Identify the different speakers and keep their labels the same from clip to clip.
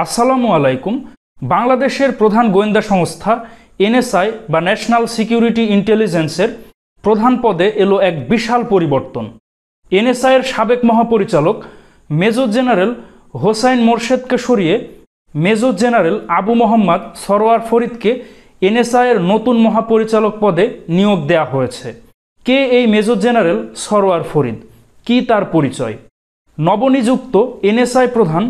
Speaker 1: আসসালামু আলাইকুম। বাংলাদেশের প্রধান গোয়েন্দা সংস্থা এনএসআই বা ন্যাশনাল সিকিউরিটি ইন্টেলিজেন্সের প্রধান পদে এলো এক বিশাল পরিবর্তন। এনএসআইয়ের সাবেক মহাপরিচালক মেজর জেনারেল হোসাইন মোরশেদকে সরিয়ে মেজর জেনারেল আবু মোহাম্মদ সরওয়ার ফরিদকে এনএসআইয়ের নতুন মহাপরিচালক পদে নিয়োগ দেওয়া হয়েছে। কে এই মেজর জেনারেল সরওয়ার ফরিদ, কি তার পরিচয়? নবনিযুক্ত এনএসআই প্রধান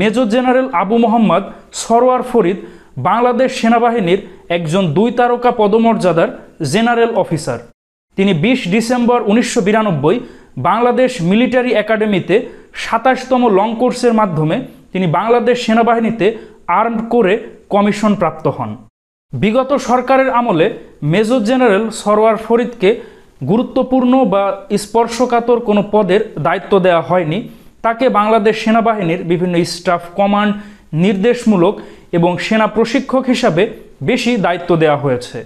Speaker 1: মেজর জেনারেল আবু মোহাম্মদ সরওয়ার ফরিদ বাংলাদেশ সেনাবাহিনীর একজন 2 তারকা পদমর্যাদার জেনারেল অফিসার। তিনি 20 ডিসেম্বর 1992 বাংলাদেশ মিলিটারি একাডেমিতে 27তম লং কোর্সের মাধ্যমে তিনি বাংলাদেশ সেনাবাহিনীতে আর্মড করে কমিশন প্রাপ্ত হন। বিগত সরকারের আমলে মেজর জেনারেল সরওয়ার ফরিদকে গুরুত্বপূর্ণ বা স্পর্শকাতর কোনো পদের দায়িত্ব দেওয়া হয়নি। তাকে বাংলাদেশ সেনাবাহিনীর বিভিন্ন স্টাফ, কমান্ড, নির্দেশমূলক এবং সেনা প্রশিক্ষক হিসাবে বেশি দায়িত্ব দেওয়া হয়েছে।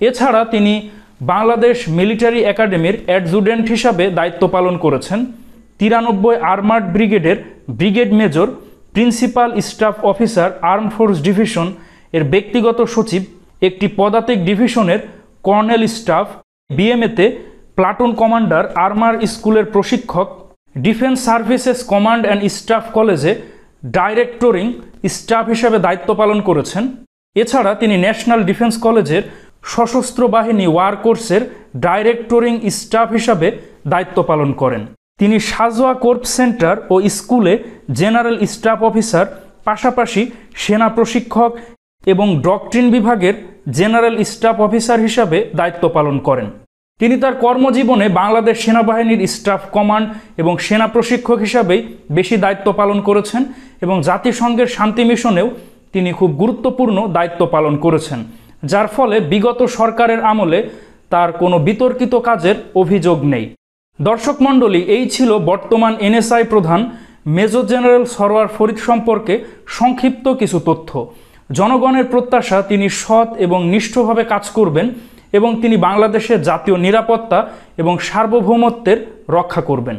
Speaker 1: এছাড়া তিনি বাংলাদেশ মিলিটারি একাডেমির অ্যাডজুটেন্ট হিসাবে দায়িত্ব পালন করেছেন। 93 আর্মার্ড ব্রিগেডের brigade major, principal staff officer, armed force division এর ব্যক্তিগত সচিব, একটি পদাতিক ডিভিশনের কর্নেল স্টাফ, বিএমএতে প্লাটুন কমান্ডার, আর্মার স্কুলের প্রশিক্ষক, defence services command and staff কলেজে ডাইরেক্টরিং স্টাফ হিসেবে দায়িত্ব পালন করেছেন। এছাড়া তিনি ন্যাশনাল ডিফেন্স কলেজের সশস্ত্র বাহিনী ওয়ার কোর্সের ডাইরেক্টরিং স্টাফ হিসাবে দায়িত্ব পালন করেন। তিনি সাজোয়া কোর্পস সেন্টার ও স্কুলে জেনারেল স্টাফ অফিসার, পাশাপাশি সেনা প্রশিক্ষক এবং ডক্ট্রিন বিভাগের জেনারেল স্টাফ অফিসার হিসাবে দায়িত্ব পালন করেন। তিনি তার কর্মজীবনে বাংলাদেশ সেনাবাহিনীর স্টাফ, কমান্ড এবং সেনা প্রশিক্ষক হিসাবেই বেশি দায়িত্ব পালন করেছেন এবং জাতিসংঘের শান্তি মিশনেও তিনি খুব গুরুত্বপূর্ণ দায়িত্ব পালন করেছেন, যার ফলে বিগত সরকারের আমলে তার কোনো বিতর্কিত কাজের অভিযোগ নেই। দর্শক মণ্ডলী, এই ছিল বর্তমান এনএসআই প্রধান মেজর জেনারেল সরওয়ার ফরিদ সম্পর্কে সংক্ষিপ্ত কিছু তথ্য। জনগণের প্রত্যাশা তিনি সৎ এবং নিষ্ঠভাবে কাজ করবেন এবং তিনি বাংলাদেশের জাতীয় নিরাপত্তা এবং সার্বভৌমত্বের রক্ষা করবেন।